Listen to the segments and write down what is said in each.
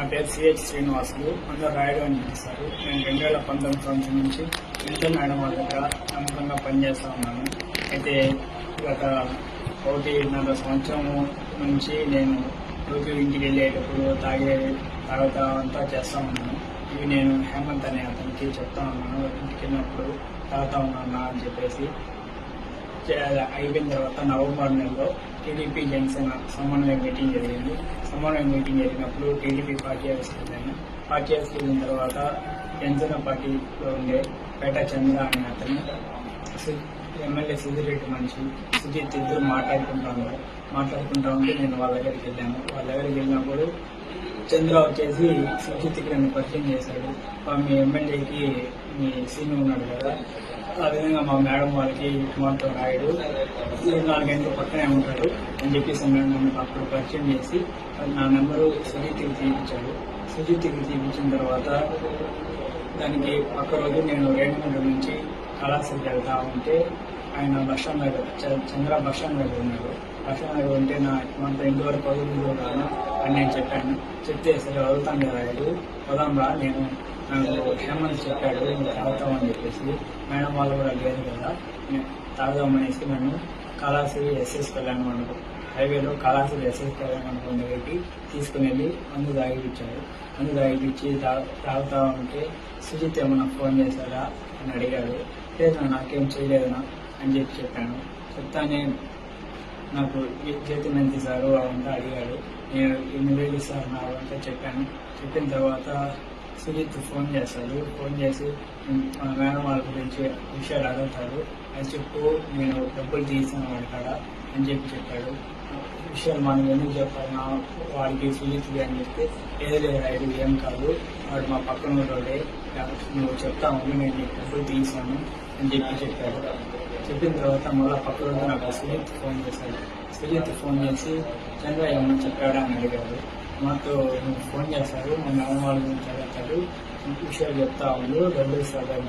నా పేరు సిహెచ్ శ్రీనివాసులు, అందరూ రాయుడు అని పిలుస్తారు. నేను 2019 సంవత్సరం నుంచి ఇంట్లో మేడం వాళ్ళ దగ్గర నమ్మకంగా పనిచేస్తూ ఉన్నాను. అయితే గత 1.5 సంవత్సరం నుంచి నేను రోజు ఇంటికి వెళ్ళేటప్పుడు తాగుతా అంతా చేస్తూ ఉన్నాను. ఇవి నేను హేమంత్ అనే అతనికి చెప్తా ఉన్నాను, ఇంటికి వెళ్ళినప్పుడు తాగుతా ఉన్నాను అని చెప్పేసి. అయిపోయిన తర్వాత నవంబర్ నెలలో టీడీపీ జనసేన సమన్వయ మీటింగ్ జరిగింది. సమన్వయ మీటింగ్ జరిగినప్పుడు టీడీపీ పార్టీ హౌస్కి వెళ్ళాను. పార్టీ హౌస్కి వెళ్ళిన తర్వాత జనసేన పార్టీలో ఉండే పేట చంద్ర అనే అతను, ఎమ్మెల్యే సుధీరెడ్డి మనిషి సుజిత్ ఇద్దరు మాట్లాడుకుంటా ఉంటే నేను వాళ్ళ దగ్గరికి వెళ్ళాను. వాళ్ళ దగ్గరికి వెళ్ళినప్పుడు చంద్ర వచ్చేసి సుజిత్కి నన్ను పరిచయం చేశాడు. మీ ఎమ్మెల్యేకి మీ సీన్ ఉన్నాడు కదా, ఆ విధంగా మా మేడం వాళ్ళకి కుమార్తో రాయుడు 4 గంటల పక్కనే ఉంటాడు అని చెప్పేసి నన్ను అప్పుడు పరిచయం చేసి నా నెంబరు సుజిత్కి తీయించాడు. సుజిత్కి తీయించిన తర్వాత దానికి పక్క రోజు నేను రేణుగుంట నుంచి కళాశాలకు వెళ్తా ఉంటే ఆయన బస్టాండ్ దగ్గర చంద్ర బస్టాండ్ దగ్గర ఉన్నాడు. బస్టాండ్ దగ్గర ఉంటే నా మనతో ఇంతవరకు వదులుతాను అని నేను చెప్పాను. చెప్తే సరే వదులుతాను కదా రాయుడు, వదాం రా, నాకు హేమంత్ చెప్పాడు నువ్వు తాగుతామని చెప్పేసి. మేడం వాళ్ళు కూడా లేదు కదా, తాగుదామనేసి నన్ను కళాశాల ఎస్ఎస్ కళ్యాణ మండపం హైవేలో కళాశాల ఎస్ఎస్ కళ్యాణ మండపం దగ్గరికి తీసుకుని వెళ్ళి మందు తాగిపించాడు. మందు తాగిపించి తాగుతా ఉంటే సుజిత్ ఏమన్నా ఫోన్ చేశారా అని అడిగాడు. లేదు నాకేం చేయలేదనా అని చెప్పాను. చెప్తానే నాకు జీతం ఎంత ఇస్తారు అవంతా అడిగాడు. నేను 8,000 ఇస్తారు నా అవంతా చెప్పాను. చెప్పిన తర్వాత సుజిత్ ఫోన్ చేస్తాడు. ఫోన్ చేసి మేడం వాళ్ళ గురించి విషయాలు అడుగుతాడు. అది చెప్పు, నేను డబ్బులు తీసాను వాడి కాడ అని చెప్పాడు. విషయాలు మనం ఎందుకు చెప్పాలి వాడికి సుజిత్కి అని చెప్తే, ఏదో రైడు ఏం కాదు, వాడు మా పక్కన రోడే, నువ్వు చెప్తా ఉండి నేను నీకు డబ్బులు తీసాను అని చెప్పాడు. చెప్పిన తర్వాత మళ్ళీ పక్క రోజు నాకు సుజిత్ ఫోన్ చేశాడు. సుజిత్ ఫోన్ చేసి చంద్ర ఏమన్నా చెప్పాడా అని అడిగాడు. మాతో నువ్వు ఫోన్ చేశారు, మా మేడం వాళ్ళ గురించి అడుగుతాడు, విషయాలు చెప్తా ఉండు, డబ్బులు ఇస్తాడు అని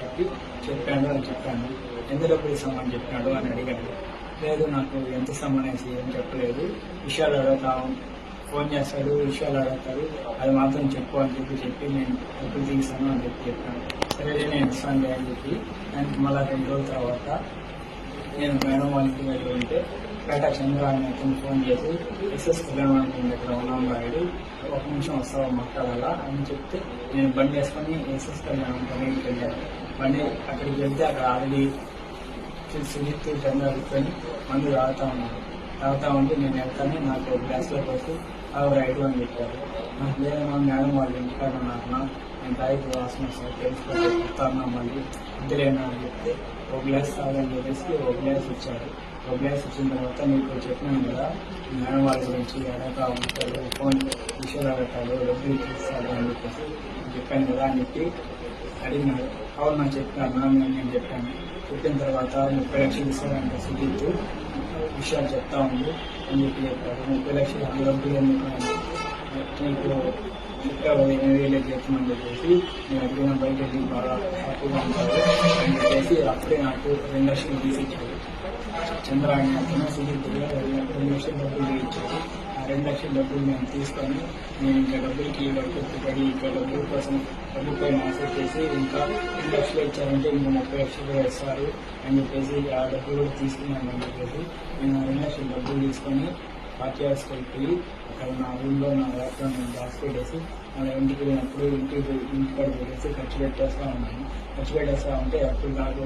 చెప్పాను. ఎంత డబ్బులు ఇస్తామని చెప్పాడు అని అడిగాడు. లేదు నాకు ఎంత ఇస్తామనేసి ఏం చెప్పలేదు, విషయాలు ఫోన్ చేస్తాడు, విషయాలు అడుగుతాడు, అది మాత్రం చెప్పు అని చెప్పి నేను డబ్బులు తీసాను అని చెప్పాను. సరే నేను ఇస్తాను అని చెప్పి దానికి మళ్ళీ 2 రోజుల తర్వాత నేను మేడం వాళ్ళ ఇంటి దగ్గర ఉంటే పేట చంద్ర అని అతను ఫోన్ చేసి ఎస్ఎస్ కళ్యాణ దగ్గర ఉన్నాం రాయుడు, 1 నిమిషం వస్తావా మాట్లాడాలా అని చెప్తే నేను బండి వేసుకొని ఎస్ఎస్ కళ్యాణ దగ్గరికి వెళ్ళాను. బండి అక్కడికి వెళ్తే అక్కడ ఆల్రెడీ సుజిత్ చంద్ర కూర్చొని మందు తాగుతా ఉంటే నేను వెళ్తాను, నాకు గ్లాస్లోకి వచ్చి రాయుడు అని చెప్పారు. నాకు లేదన్నా మేడం వాళ్ళు ఇంటికాడ ఉన్నారన్నా, నేను తాగి వాసన వస్తాను తెలుసుకొని చెప్తాను, మళ్ళీ ఇద్దరేనా అని చెప్తే 1 గ్లాస్ తాగని చెప్పేసి 1 గ్లాస్ ఇచ్చారు. 1 గ్లాస్ ఇచ్చిన తర్వాత నీకు చెప్పినాను కదా మేడం వాళ్ళ గురించి అడగతా ఉంటాడు, ఫోన్ విషయాలు అడగతాడు, డబ్బులు ఇస్తాడు అని చెప్పేసి చెప్పాను కదా అని చెప్పి అడిగినాడు. అవును నాకు చెప్పాను నేను చెప్పాను. చెప్పిన తర్వాత 30 లక్షలు ఇస్తాడంటే సుజిత్, విషయాలు చెప్తా ఉంది అని చెప్పాడు. 30 లక్షలు అంత డబ్బులు ఎందుకు నీకు చెప్పావు, 8,000 చేస్తామని చెప్పేసి నేను అడిగిన బయట వెళ్ళి బాగా హ్యాపీగా ఉంటాడు అని చెప్పేసి అప్పుడే నాకు 2 లక్షలు తీసిచ్చాడు. చంద్ర అని అతను సుజిత్ 2 లక్షల డబ్బులు ఇచ్చాడు. ఆ 2 లక్షల డబ్బులు నేను తీసుకొని నేను ఇంకా డబ్బులకి పడి ఇంకా డబ్బుల కోసం డబ్బుపై ఆసక్తి చేసి ఇంకా 2 లక్షలు ఇచ్చారంటే ఇంకా 30 లక్షలు ఇస్తారు అని చెప్పేసి ఆ డబ్బులు కూడా తీసుకున్నాను అని చెప్పేసి నేను 2 లక్షల డబ్బులు తీసుకొని పార్టీ హౌస్కి వెళ్ళిపోయి అక్కడ నా రూమ్లో నా ల్యాప్టాప్ నేను దాచిపెట్టేసి మన ఇంటికి వెళ్ళినప్పుడు ఇంటికాడ పెట్టేసి ఖర్చు పెట్టేస్తా ఉంటే అప్పుడు నాకు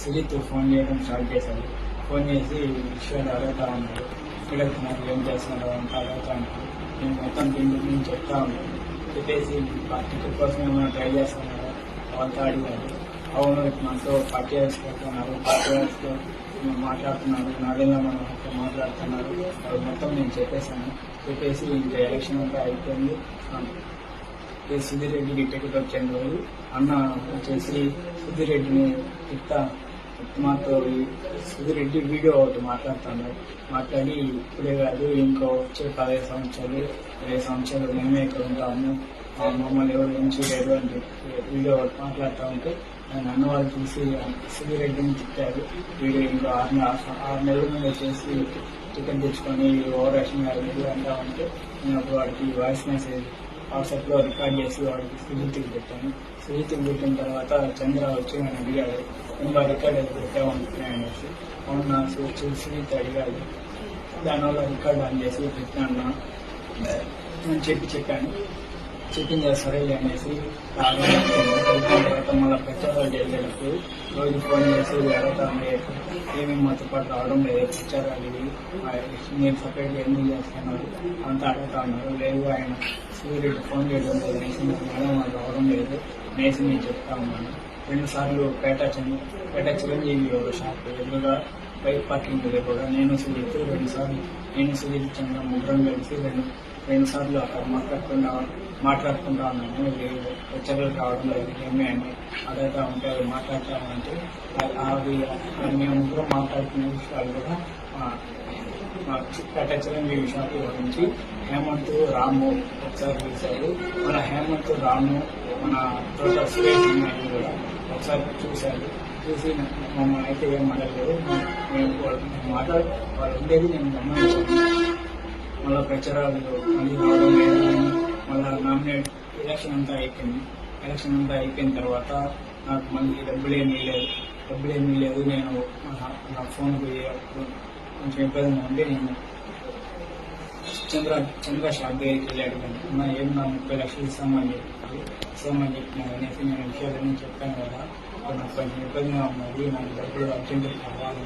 సుజిత్ ఫోన్ చేయడం స్టార్ట్ చేశాడు. ఫోన్ చేసి విషయాలు అడుగుతా ఉన్నాడు, పిల్లలకి నాకు ఏం చేస్తున్నాడు అంతా అడుగుతా ఉన్నాడు. నేను మొత్తం నేను చెప్తా ఉన్నాను. చెప్పేసి టికెట్ కోసం ఏమైనా ట్రై చేస్తున్నాడు అవంతా అడిగాడు. అవును మనతో పార్టీ హౌస్కి వెళ్తున్నారు, పార్టీ హౌస్లో మాట్లాడుతున్నారు, నాడేళ్ళ మనం మాట్లాడుతున్నారు, అది మొత్తం నేను చెప్పేసి ఇంకా ఎలక్షన్ అంతా అయిపోయింది. సుధీర్ రెడ్డికి టికెట్ వచ్చిన రోజు అన్న వచ్చేసి సుధీర్ రెడ్డిని మాతో సుధీర్ రెడ్డి వీడియో ఒకటి మాట్లాడి ఇప్పుడే కాదు ఇంకో వచ్చే 15 సంవత్సరాలు 20 సంవత్సరాలు మేమే ఇక్కడ ఉంటాము, మమ్మల్ని ఎవరు ఉంచలేరు అని చెప్పి వీడియో ఒకటి మాట్లాడుతూ ఉంటే నన్ను వాళ్ళు చూసి సుధీర్ రెడ్డిని తిట్టారు. వీడియో ఇంకా 6 నెలల ముందు వచ్చేసి టికెట్ తెచ్చుకొని ఓవర్ యాక్షన్ అంటా ఉంటే నేను అప్పుడు వాడికి వాయిస్ మెసేజ్ వాట్సాప్లో రికార్డ్ చేసి వాడికి సుజిత్కి పెట్టాను. సుజిత్కి పెట్టిన తర్వాత చంద్ర వచ్చి నన్ను అడిగాడు, ఇంకా రికార్డ్ అయితే పెట్టామనుకున్నా అనేసి. అవును సుజిత్ అడిగాడు, దానివల్ల రికార్డ్ ఆన్ చేసి పెట్టాను అని చెప్పాను. చెప్పింది సరేలే అనేసి తర్వాత మళ్ళీ ప్రచారాలు జరిగేటప్పుడు రోజు ఫోన్ చేసి అడుగుతాను, ఏమేమి మాతో పాటు రావడం లేదు, ప్రచారాలు ఇవి నేను సపరేట్గా ఎందుకు చేస్తున్నారు అంతా అడుగుతా ఉన్నారు. లేదు ఆయన సూర్యుడు ఫోన్ చేయడం లేదు అనేసి మేడం వాళ్ళు రావడం లేదు అనేసి నేను చెప్తా ఉన్నాను. 2 సార్లు పేట చిరంజీవి షాప్ ఎదురుగా బైక్ పార్కింగ్ దగ్గర కూడా నేను సుజిత్ 2 సార్లు చంద్ర ముగ్గురం కలిసి 2 సార్లు అక్కడ మాట్లాడుకుంటా ఉన్నాను. లెక్చర్లు రావడం లేదు ఏమి అని అడుగుతా ఉంటే అవి మాట్లాడతామంటే అవి మేము ముగ్గురం మాట్లాడుకునే విషయాలు కూడా పేట చిరంజీవి షాప్ గురించి హేమంత్ రాము ఒకసారి చూశారు. మన హేమంత్ రాము మన తోట సురేష్ కూడా ఒకసారి చూశారు. చూసి మమ్మల్ని అయితే ఏం మాట్లాడలేదు. మేము వాళ్ళు ఉండేది నేను గమనించాను. మళ్ళీ ప్రచారాలు మళ్ళీ రావడం లేదు. మళ్ళీ నామినేట్ ఎలక్షన్ అంతా అయిపోయిన తర్వాత నాకు మళ్ళీ డబ్బులు ఏమీ లేదు. నేను నా ఫోన్కి కొంచెం ఇబ్బందిగా ఉండి నేను చంద్ర షాప్ దగ్గరికి వెళ్ళాడు. ఏం నా 30 లక్షలు ఇస్తామని చెప్పినాను అనేసి నేను విషయాలన్నీ చెప్పాను కదా, నాకు కొంచెం ఇబ్బందిగా ఉన్నది, నాకు డబ్బులు అర్జెంట్ కావాలి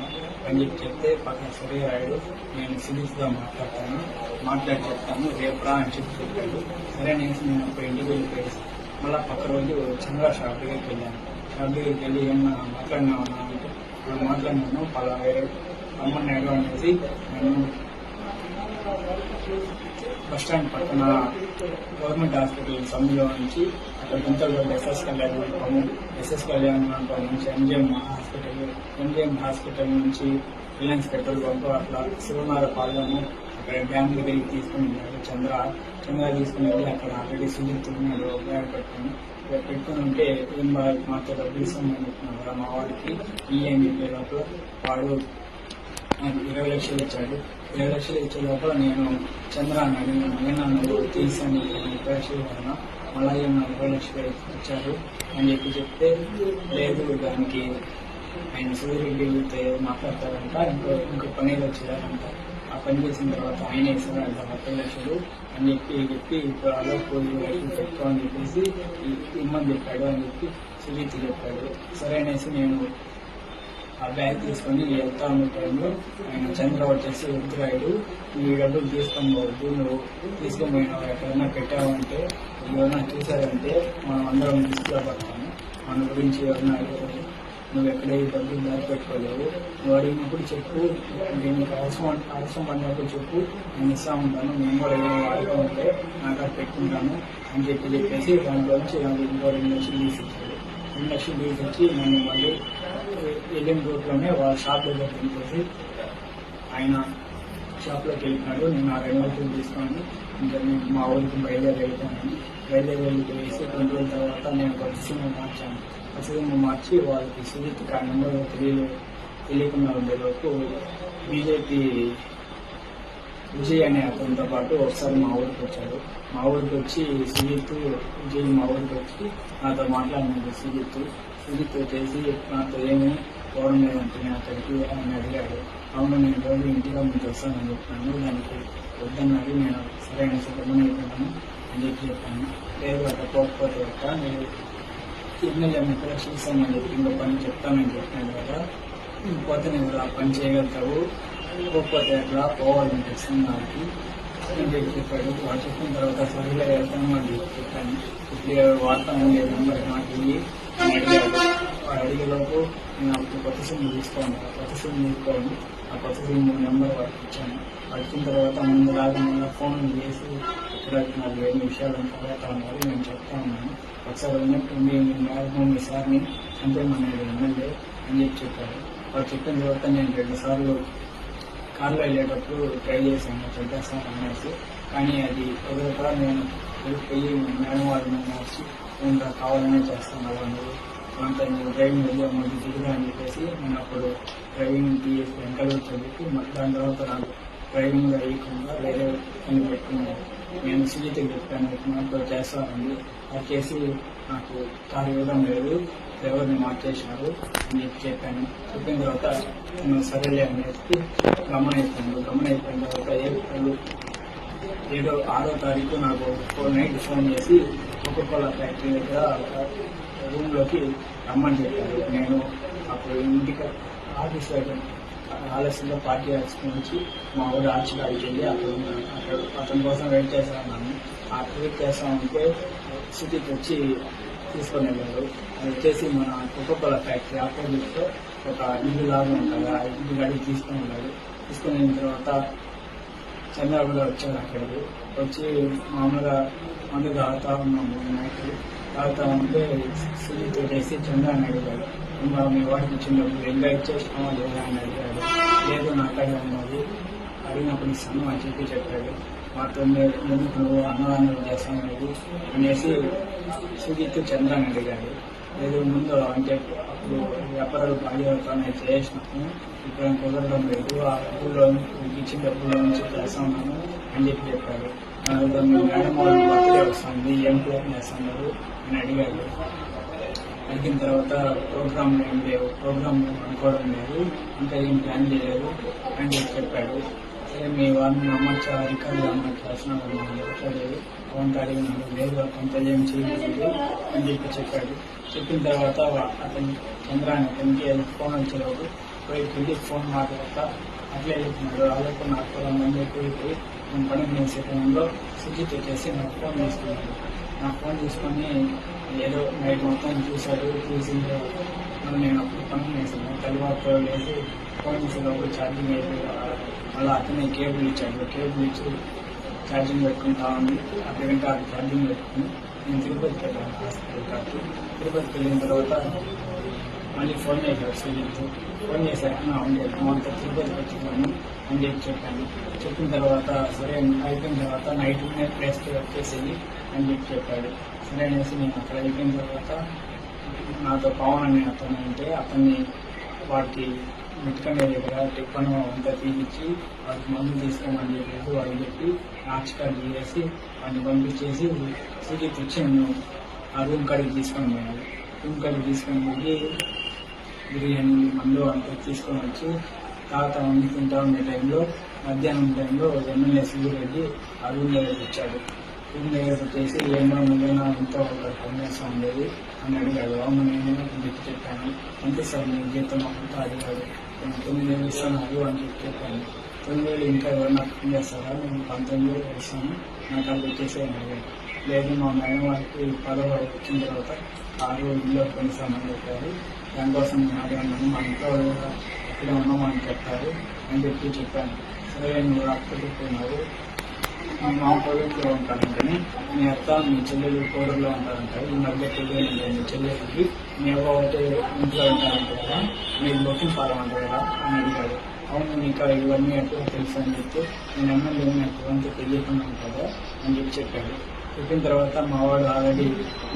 అని చెప్తే పక్కన సరే రాయుడు నేను సిరీస్గా మాట్లాడి చెప్తాను రేపురా అని చెప్పాడు. సరే అనేసి నేను అప్పుడు ఇంటికి వెళ్ళిపోయేసి మళ్ళీ పక్క రోజు చంద్ర షాప్ దగ్గరికి వెళ్ళాను. షాప్ దగ్గరికి వెళ్ళి ఏమన్నా మాట్లాడినామన్నా అంటే నేను మాట్లాడినాను పలా వేరే రమ్మన్నాడు అనేసి నేను బస్టాండ్ పక్కన గవర్నమెంట్ హాస్పిటల్ సమయంలో నుంచి అక్కడ గుంతలగడ్డ ఎస్ఎస్ కళ్యాణ మండపం నుంచి ఎంజిఎం హాస్పిటల్ నుంచి రిలయన్స్ పెట్రోల్ బంక్ అట్లా శివనార పాలెము అక్కడ డ్యామ్ దగ్గరికి తీసుకుని వెళ్ళాడు. చంద్ర తీసుకుని వెళ్ళి అక్కడ ఆల్రెడీ సుజిత్ ఉన్నాడు బ్యాగ్ పెట్టుకుని ఉంటే ఏం బాగా మాతో డబ్బులు ఇస్తామని చెప్తున్నాను కదా మా వాడికి అని చెప్పే లోపల వాడు నాకు 20 లక్షలు ఇచ్చాడు. 20 లక్షలు ఇచ్చే లోపల నేను చంద్ర అన్నాడు, నేను నువ్వు తీసాను 30 లక్షలు కన్నా మళ్ళీ నా 20 లక్షలు ఇచ్చారు అని చెప్తే లేదు దానికి ఆయన సూర్యుడితో మాట్లాడతారంట, ఇంకో పని వచ్చేదారంట. ఆ పని చేసిన తర్వాత ఆయన ఇస్తారంట 30 లక్షలు అని చెప్పి ఇప్పుడు అలా 20 లక్షలు పెట్టుకో అని చెప్పేసి ఇమ్మని చెప్పాడు అని చెప్పి సుజిత్ చెప్పాడు. సరే అనేసి నేను ఆ బ్యాగ్ తీసుకొని వెళ్తా ఉన్న టైంలో ఆయన చంద్ర వచ్చేసి వద్దురాయుడు నీ డబ్బులు తీసుకొని పోవద్దు, నువ్వు తీసుకొని పోయినావు ఎక్కడైనా పెట్టావంటే ఎవరైనా చూసారంటే మనం అందరం తీసుకురాబడతాము, మన గురించి ఎవరైనా నువ్వు ఎక్కడ డబ్బులు దాచి పెట్టుకోలేవు, నువ్వు అడిగినప్పుడు చెప్పు, దీనికి అవసరం పడినప్పుడు చెప్పు, నేను ఇస్తా ఉంటాను, నేను కూడా ఏమైనా వాడుతూ ఉంటే నాకు అది పెట్టుకుంటాను అని చెప్పేసి దాంట్లోంచి నాకు ఇంకో 2 లక్షలు తీసిచ్చాడు. 2 లక్షలు తీసిచ్చి నన్ను మళ్ళీ వెళ్ళిన రూట్లోనే వాళ్ళ షాప్ దగ్గర వెళ్ళిపోయి ఆయన షాప్లోకి వెళ్ళినాడు. నేను ఆ 2 లక్షలు తీసుకొని ఇంకా నేను మా ఊరికి బయలుదేరి వెళ్ళిపోయేసి 2 రోజుల తర్వాత నేను పసిసిమ్మ మార్చి వాళ్ళకి సుజిత్ ఆ నెంబర్ తెలియకుండా ఉండేలోపు బీజేపీ విజయ్ అనే అతనితో పాటు ఒకసారి మా ఊరికి వచ్చాడు. మా ఊరికి వచ్చి విజయ్ మా ఊరికి వచ్చి నాతో మాట్లాడినాడు. సుజిత్ వచ్చేసి నాతో ఏమీ పోవడం లేదంటే నేను అక్కడికి ఆయన అడిగాడు. అవును నేను రోజు ఇంటిగా ముందు వస్తానని చెప్పాను, దానికి వద్దన్నాడు. నేను సరైన సిద్ధమని అయిపోయాను అని చెప్పాను. లేదు అట్లా పోకపోతే అక్క నేను ఎమ్మెల్యే 30 లక్షలు ఇస్తానని చెప్పి ఇంకో పని చెప్తానని చెప్పాను కదా, పోతే నేను ఆ పని చేయగలుగుతావు, పోకపోతే అట్లా పోవాలని ఖచ్చితంగాకి అని చెప్పాడు. వాడు చెప్పిన తర్వాత సరిగ్గా వెళ్తాను అని చెప్పాను. ఇప్పుడు వాడతాను లేదు నెంబర్ నాకు వెళ్ళి అడిగాడు. వాడు అడిగేలోపు నేను అప్పుడు కొత్త సిమ్ తీసుకోండి ఆ కొత్త సిమ్ నెంబర్ వాడికి ఇచ్చాను. వచ్చిన తర్వాత ముందులాగా మళ్ళీ ఫోన్ చేసి ఇక్కడ నాకు 2 విషయాలు తర్వాత ఉన్నారు నేను చెప్తా ఉన్నాను, ఒకసారి ఉన్నట్టుండి మ్యాక్సిమం మీ సార్ని చంపేమన్నాడు ఎమ్మెల్యే అని చెప్పారు. వాడు చెప్పిన తర్వాత నేను 2 సార్లు కార్లో వెళ్ళేటప్పుడు ట్రై చేశాను చంపేస్తాను అనేసి, కానీ అది వదలక నేను వెళ్ళిపోయి మేడం వాళ్ళని మార్చి నేను కావాలనే చేస్తాను వాళ్ళు అంత నేను డ్రైవింగ్ వెళ్ళి అమౌంట్ దిగుదా అని చెప్పేసి నేను అప్పుడు డ్రైవింగ్ వెంకలు చదివి దాని తర్వాత నాకు డ్రైవింగ్ వేయకుండా వేరే పని పెట్టుకున్నాను. నేను సుజిత్కి చెప్పాను, నాతో చేస్తానండి, అది చేసి నాకు కారు ఇవ్వడం లేదు, డ్రైవర్ని మార్చేసినారు అని చెప్పాను. చెప్పిన తర్వాత నేను సరేలే అని చెప్పి గమనైపోయిన తర్వాత ఏప్రిల్ 6వ తారీఖు నాకు నైట్ ఫోన్ చేసి కోకోకోలా ఫ్యాక్టరీ దగ్గర రూమ్లోకి రమ్మని చెప్పారు. నేను అప్పుడు ఇంటికి ఆఫీస్ దగ్గర ఆలస్యంగా పార్టీ నుంచి మా ఊరు ఆర్చికాడికి వెళ్ళి అక్కడ అతని కోసం వెయిట్ చేస్తా ఉన్నాను. ఆ వెయిట్ చేస్తా ఉంటే సిటీకి వచ్చి తీసుకొని వెళ్ళారు. అది వచ్చేసి మన కోకోకోలా ఫ్యాక్టరీ ఆపోజిట్లో ఒక ఇల్లు లాగా ఉంటుంది, ఆ ఇల్లు గడికి తీసుకొని వెళ్ళారు. తీసుకొని వెళ్ళిన తర్వాత చంద్రబాబు గారు వచ్చారు. అక్కడికి వచ్చి మామూలుగా మందు తాగుతా ఉన్నాము. నైట్ తాగుతా ఉంటే సుజిత్ చేసి చంద్రాన్ని అడిగాడు, మీ వాడికి ఇచ్చినప్పుడు ఇంకా ఇచ్చేసినామా లేదా అని అడిగాడు. లేదు నాకడే ఉన్నది, అడిగినప్పుడు ఇస్తాను అని చెప్పాడు. మాతో ఎందుకు నువ్వు అన్నదానం చేస్తామనేది అనేసి సుజిత్ చంద్రాన్ని అడిగాడు. లేదు ముందు అంటే అప్పుడు వ్యాపారాలు భాగ్యవతాన్ని చేసినాము, ఇప్పుడు కుదరడం లేదు, ఆ డబ్బుల్లో ఇచ్చిన డబ్బుల్లో నుంచి చేస్తాను అని చెప్పాడు. మీ మేడం వాళ్ళు బర్త్డే వస్తుంది, ఏం ప్లాన్ చేస్తున్నారు అని అడిగాడు. అడిగిన తర్వాత ప్రోగ్రామ్ ఏం లేవు, ప్రోగ్రామ్ అనుకోవడం లేదు, ఇంకా ఏం ప్లాన్ చేయలేదు అని చెప్పాడు. సరే మీ వారిని అమ్మచ్చా రికార్డు అమ్మచ్చు రాసినాడు, మాట్లాడలేదు, కొంత అడిగినాడు, లేదు కొంత ఏం చేయలేదు అని చెప్పాడు. చెప్పిన తర్వాత అతని అతనికి ఫోన్ వచ్చేటప్పుడు పోయి ఫోన్ మాట్లాడతా అట్లే చెప్తున్నాడు. అలాగే నాకు మంది ఎక్కువైపోయి నేను 12 సెకండ్లో సుజిత్ వచ్చేసి నాకు ఫోన్ తీసుకున్నాడు. నా ఫోన్ తీసుకొని ఏదో నైట్ మొత్తం చూశాడు. చూసిన తర్వాత నేను అప్పుడు పని చేశాను. తర్వాత లేసి ఫోన్ చేసేటప్పుడు ఛార్జింగ్ అయిపోయి మళ్ళీ అతనే కేబుల్ ఇచ్చాడు. కేబుల్ ఇచ్చి ఛార్జింగ్ పెట్టుకుంటా ఉంది. అక్కడంటే అది ఛార్జింగ్ పెట్టుకుని నేను తిరుపతికి వెళ్ళాను, హాస్పిటల్ కాకి. తిరుపతికి వెళ్ళిన తర్వాత మళ్ళీ ఫోన్ చేశాడు సుజిత్. ఫోన్ చేశాక అంతా తిరుపతికి వచ్చినాను అని చెప్పాను. చెప్పిన తర్వాత సరే అయిపోయిన తర్వాత నైట్ ప్లేస్కి వచ్చేసేది అని చెప్పాడు. సరే అనేసి నేను అక్కడ అయిపోయిన తర్వాత నాతో పవన్ అనే అతను ఉంటే అతన్ని వాటికి మెట్టుకండే దగ్గర టిప్పను అంతా తీపిచ్చి వాటికి మందు తీసుకోమని చెప్పేసి వాళ్ళు చెప్పి ఆర్చికార్డు చేసి వాటిని పంపించేసి సుజిత్ వచ్చి నేను ఆ రూమ్ కాడికి తీసుకొని పోయాను. రూమ్ కాడికి తీసుకొని పోయి బిర్యానీ మందు అంతా తీసుకొని వచ్చి తాత వండుకుంటా ఉండే టైంలో మధ్యాహ్నం టైంలో ఎమ్మెల్యే సూర్యరెడ్డి ఆ రూమ్ దగ్గరికి వచ్చాడు. రూమ్ దగ్గరకు వచ్చేసి ఏమో నువ్వేనా ఎంతో పనిచేస్తూ ఉండేది అని అడిగాడు. అవును నేనేమో చెప్పాను. అంతే సార్ నేను జీతం అంతా అడిగాడు. 9,000 ఇస్తున్నారు అని చెప్పాను. 9,000 ఇంకా ఎవరు నాకు పని చేస్తారా, నేను 19,000 ఇస్తాను, నాకు అది వచ్చేసి అని అడిగాడు. లేదు మా మేడం వారికి 10వ వచ్చిన తర్వాత 6 ఇల్లు కొనిస్తామని చెప్పారు, దానికోసం నేను అడిగాను, మా ఇంట్లో ఎక్కడ ఉన్నామని చెప్పారు అని చెప్పాను. సరే నువ్వు అప్పచెప్పినారు, మా పొలంలో ఉంటానంటే మీ అత్త మీ చెల్లెలు కోడల్లో ఉంటారంట, ఈ మధ్య పెళ్ళి మీ చెల్లెలకి మీ అవ్వ ఒకటి ఇంట్లో ఉంటారంట కదా, మీరు బొక్కింగ్ పాలం అంటారు కదా అని అడిగాడు. అవును నీకు ఇవన్నీ ఎట్లా తెలుసు అని చెప్తే నేను ఎమ్మెల్యే నాకు అంతా తెలియకున్నాను కదా అని చెప్పాడు. చెప్పిన తర్వాత మా వాడు ఆల్రెడీ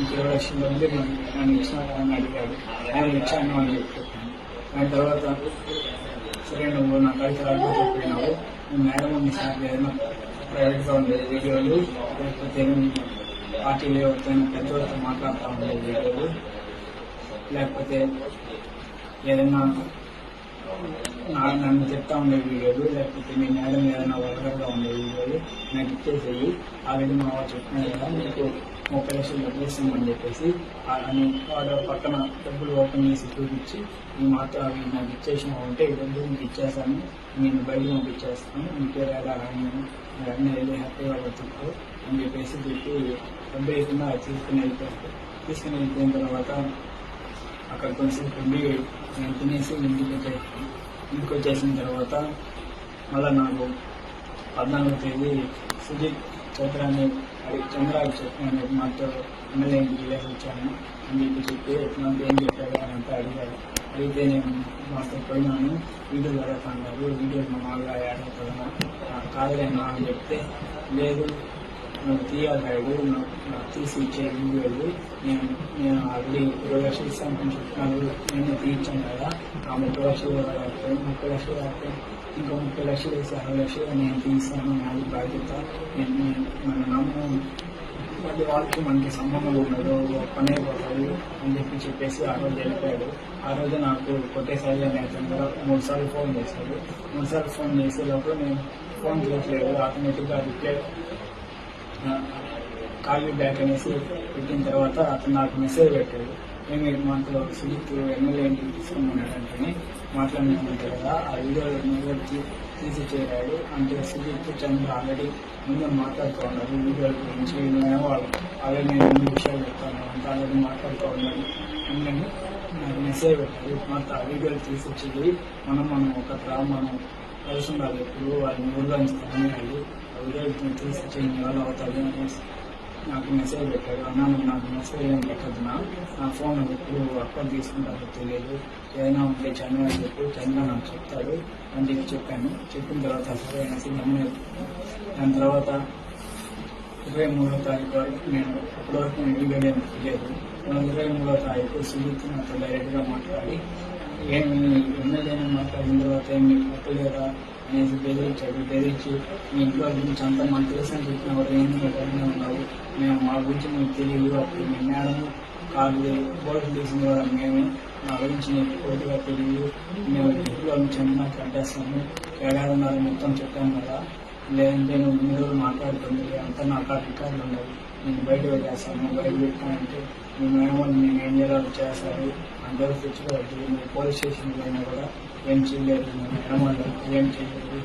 20 లక్షల మంది నన్ను ఇచ్చినారా అని అడిగాడు. ఆయన ఇచ్చాను అని చెప్పాను. దాని తర్వాత సరే నువ్వు నా కలిసి రాజు చెప్పినావు, నువ్వు మేడం ఉంది సార్ ఏదైనా ప్రైవేట్గా ఉండే వీడియోలు లేకపోతే పార్టీలు ఎవరితో పెద్దవాళ్ళతో మాట్లాడుతూ ఉండే వీడియోలు లేకపోతే ఏదైనా నన్ను చెప్తా ఉండే వీడియోలు లేకపోతే మీ మేడం ఏదైనా వల్గర్గా ఉండే వీడియోలు నాకు ఇచ్చేసేయి, ఆల్రెడీ మా వాడు చెప్పినాడు కదా మీకు 30 లక్షలు డబ్బులు ఇస్తామని చెప్పేసి అని వాడు పక్కన డబ్బులు ఓపెన్ చేసి చూపించి ఈ మాత్రం అవి నాకు ఇచ్చేసినా ఉంటే ఈ డబ్బులు మీకు ఇచ్చేస్తాను, నేను బయటకు పంపించేస్తాను, ఇంకే వేళ మీరు అన్నీ వెళ్ళి హ్యాపీగా బతుకు అని చెప్పేసి చెప్పి డబ్బు లేకుండా తీసుకుని వెళ్ళిపోయారు. తీసుకుని వెళ్ళిపోయిన తర్వాత అక్కడ కొంచెం ఉండి నేను తినేసి ఇంటికి వచ్చేసిన తర్వాత మళ్ళీ నాకు 14వ తేదీ సుజిత్ చంద్రాకి చెప్పాను, మాతో ఎమ్మెల్యే ఇంటికి వెళ్ళేసి వచ్చాను అని చెప్పి నాకు ఏం చెప్పాడు అని అంతా అడిగాడు. అడిగితే నేను మాతో పోయినాను, వీడియో జరుగుతున్నారు, వీడియో మా మామూలుగా యాడ్ అవుతుందా కాదులేనా అని చెప్తే లేదు నువ్వు తీయాలి రాయుడు, నాకు తీసి ఇచ్చే వీడియోలు నేను ఆల్రెడీ 20 లక్షలు ఇస్తాను చెప్తున్నాను, నేను తీయించాను కదా, ఆ 30 లక్షలు 30 లక్షలు కాకపోతే ఇంకో 30 లక్షలు వేసి 60 లక్షలు నేను తీస్తాను, నాది బాధ్యత, మన నమ్ము అది వాళ్ళకి మనకి సంబంధం ఉండదు, పనే పోతాడు అని చెప్పేసి ఆ రోజు వెళ్ళిపోయాడు. ఆ రోజు నాకు కొట్టేసారి అనే అతను 3 సార్లు ఫోన్ చేశాడు. 3 సార్లు ఫోన్ చేసే లోపల నేను ఫోన్ చేయట్లేదు, ఆటోమేటిక్గా రిప్లై కాల్ యూ బ్యాక్ అనేసి పెట్టిన తర్వాత అతను నాకు మెసేజ్ పెట్టాడు. మేము మాకు సుజిత్ ఎమ్మెల్యే ఇంటికి తీసుకున్నాడంటే మాట్లాడినామంటే కదా, ఆ వీడియో తీసి చేరాడు అంటే సుజిత్ చంద్ర ఆల్రెడీ ముందు మాట్లాడుతూ ఉన్నారు వీడియోల గురించి. వాళ్ళు ఆల్రెడీ నేను 2 విషయాలు చెప్తాను అంటే ఆల్రెడీ మాట్లాడుతూ ఉన్నాను అని నాకు మెసేజ్ పెట్టారు. మాకు ఆ వీడియోలు తీసిచ్చేది మనం మనం కలిసి ఉండాలి, ఎప్పుడు వాళ్ళని ఊర్గాంచుతామని వాళ్ళు ఆ వీడియోలు తీసిచ్చే వాళ్ళు అవుతారు అనేసి నాకు మెసేజ్ పెట్టాడు. అన్నా నాకు మెసేజ్ ఏం పెట్టద్దు, నా ఫోన్ ఎప్పుడు అక్కడికి తీసుకుంటారో తెలియదు, ఏదైనా ఉంటే చంద్ర అని చెప్పి చంద్ర నాకు చెప్తాడు అని చెప్పాను. చెప్పిన తర్వాత సరే అనేసి దాని తర్వాత 23వ తారీఖు వరకు నేను అప్పటివరకు నేను వీడియో ఏం తెలియదు. 23వ తారీఖు సుజిత్ నాతో డైరెక్ట్గా మాట్లాడి ఏమి ఎమ్మెల్యేని మాట్లాడిన తర్వాత ఏమి పట్టలేదా అనేసి బెదిరించి మీ ఇంట్లో గురించి అంతా మాకు తెలుసని చెప్పిన వాడు ఏంటి ఎక్కడనే ఉన్నావు, మేము మా గురించి మీకు తెలియదు, అప్పుడు మీ మేడం కాదు బోర్డు తీసిన వాడు మేమే, మా గురించి నీకు పూర్తిగా తెలియదు, మేము ఇంట్లో నుంచి నాకు అడ్డేస్తాము, ఏడాదిన్నర మొత్తం చెప్పాను కదా, లేదంటే నువ్వు 3 రోజులు మాట్లాడుతుంది అంతా నాకు ఆ రికార్డులు ఉండవు, నేను బయట పెట్టేస్తాను, బయట పెట్టానంటే మీ మేడం నేను ఏం చేయాలో చేస్తారు, అందరూ తెచ్చుకోవద్దు, మీరు పోలీస్ స్టేషన్కి అయినా కూడా ఏం చేయలేదు, మీ మేడం వాళ్ళు ఏం చేయలేదు,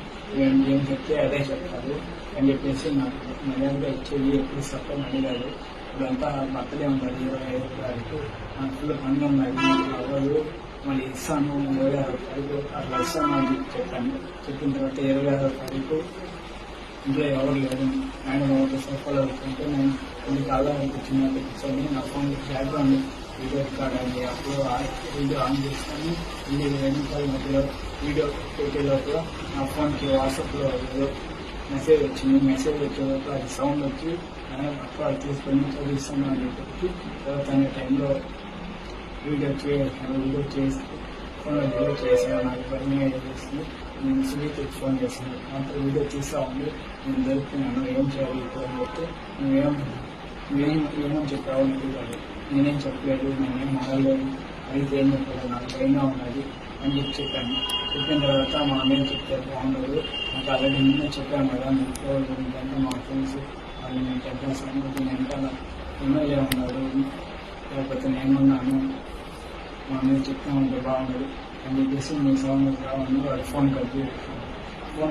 ఏం చెప్తే అదే చెప్తారు అని చెప్పేసి నాకు మర్యాదగా ఇచ్చేది ఎప్పుడు సప్పని అడిగాడు. ఇప్పుడంతా బర్త్డే ఉన్నది 25వ తారీఖు, నాకు ఫుల్ పని ఉన్నది అవ్వదు, మళ్ళీ ఇస్తాను 26వ తారీఖు అట్లా ఇస్తాను అని చెప్పాను. చెప్పిన తర్వాత 26వ తారీఖు ఇంట్లో ఎవరు లేదు, ఆయన ఒక సోఫాలో వెళ్తుంటే నేను కొన్ని కాలానికి కూర్చున్నట్టు కూర్చొని నా ఫోన్ బ్యాక్గ్రౌండ్ వీడియో రికార్డ్ అయ్యి అప్పుడు వీడియో ఆన్ చేసుకొని 2 నిమిషాల మధ్యలో వీడియో పెట్టే లోపల నా ఫోన్కి వాట్సాప్లో ఏదో మెసేజ్ వచ్చింది. మెసేజ్ వచ్చే లోపల అది సౌండ్ వచ్చి అప్పుడు అది తీసుకొని చదివిస్తాను అని చెప్పి తర్వాత అనే టైంలో వీడియో చేసి ఫోన్లో వీడియో చేసాను. నాకు పరిణయం చేసింది, నేను సునీతకి ఫోన్ చేశాను, అంతా వీడియో తీస్తా ఉంది, నేను దొరుకుతున్నాను, ఏం చేయాలి ఇప్పుడు అని చెప్తే నువ్వేమని చెప్పావు అడిగాడు. నేనేం చెప్పలేదు, నేనేం మారలేదు, అయితే ఏం చెప్పలేదు, నాకు భయంగా ఉన్నది అని చెప్పాను. చెప్పిన తర్వాత మా అన్నయ్య చెప్తే బాగుండదు, నాకు ఆల్రెడీ నిన్నే చెప్పాను కదా, ఇంట్లో గురించి మా ఫ్రెండ్స్ వాళ్ళు నేను చెప్పేసాను, నేను ఎంత ఎమ్మెల్యే ఉన్నాడు లేకపోతే నేనున్నాను, మా అన్నయ్య చెప్తా ఉంటే బాగుండదు అని చెప్పేసి మీ సౌండ్ రావాలి వాడు ఫోన్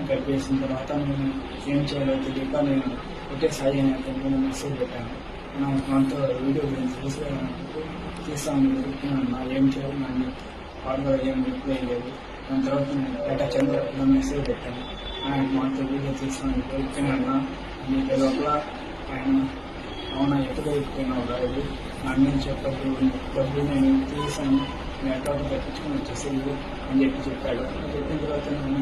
కట్ చేసిన తర్వాత నేను ఏం చేయాలో తెలియక నేను ఒకే సాయి అనే అతను మెసేజ్ పెట్టాను. మనతో వీడియో గురించి తీస్తాను చెప్తున్నాను, ఏం చేయాలి నన్ను వాడుగా ఏం రిప్లై లేదు. దాని తర్వాత నేను డేటా చంద్ర మెసేజ్ పెట్టాను, ఆయన మనతో వీడియో తీస్తాను చెప్తున్నాను మీకు లోపల ఆయన అవునా ఎక్కడ అయిపోయినావు రాదు, నన్ను చెప్పదు, డబ్బులు నేను తీసాను, నేను అకౌంట్ తెప్పించుకొని వచ్చేసేది అని చెప్పాడు. చెప్పిన తర్వాత నేను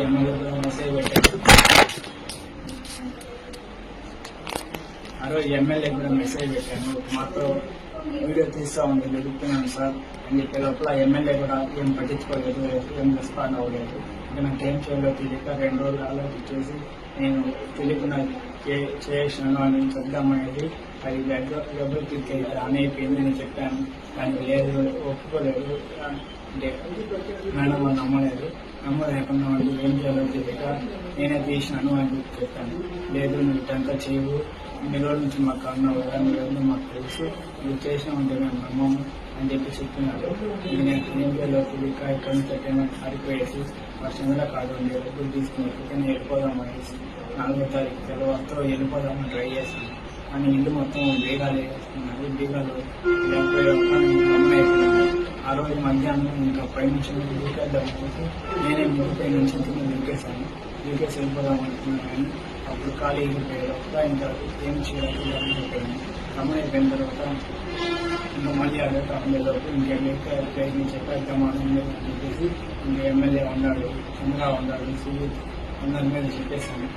ఎమ్మెల్యే మెసేజ్ పెట్టాను, ఆ రోజు ఎమ్మెల్యే కూడా మెసేజ్ పెట్టాను, మాతో వీడియో తీస్తా ఉంది వెతుకుతున్నాను సార్ అని చెప్పే లోపల ఎమ్మెల్యే కూడా ఏం పట్టించుకోలేదు, ఏం రెస్పాండ్ అవ్వలేదు. ఇంకా నాకు ఏం చేయాలో తెలియక 2 రోజులు ఆలోచించేసి నేను తెలియకుండా చేసాను అని చెప్దామనేది అది డబ్బులు క్లిక్ అయితే ఆన్ అయిపోయింది అని చెప్పాను. దానికి లేదు, ఒప్పుకోలేదు, అంటే మేడం వాళ్ళు నమ్మలేకుండా వాళ్ళు ఏం చేయాలో తెలియక నేనే తీసినాను అని చెప్పాను. లేదు నువ్వు ఇదంతా చేయవు, ఇన్ని రోజుల నుంచి మాకు అన్నావు కదా, నువ్వు మాకు తెలుసు, నువ్వు చేసినా ఉంటే మేము నమ్మము అని చెప్పినాడు. నేను ఏం చేయాలో తెలియక ఇక్కడ నుంచి ఎక్కడైనా పారిపోయేసి మా చంద్ర కాదు డబ్బులు తీసుకుని ఎక్కడికైనా వెళ్ళిపోదాం అనేసి 4వ తారీఖు తర్వాత వెళ్ళిపోదామని ట్రై చేశాను. కానీ ఇల్లు మొత్తం బీగాలు వేసుకున్నారు, బీగాలు గమనైపోయినాను. ఆ రోజు మధ్యాహ్నం ఇంకా పైనుంచి దూకేద్దాం అనేసి నేనే పై నుంచి దూకేసాను, వెళ్ళిపోదాం అనుకున్నాను. కానీ అప్పుడు ఖాళీ అయిపోయేటప్పుడు ఇంకా ఏం చేయాలి గమనైపోయాను. గమనైపోయిన తర్వాత ఇంకా మళ్ళీ అదే ఉండేలోపు ఇంకెక్కడ చెప్పేద్దామని చెప్పేసి ఇంకా ఎమ్మెల్యే ఉన్నాడు, చంద్ర ఉన్నాడు, సుజిత్ అందరి మీద చెప్పేసాను.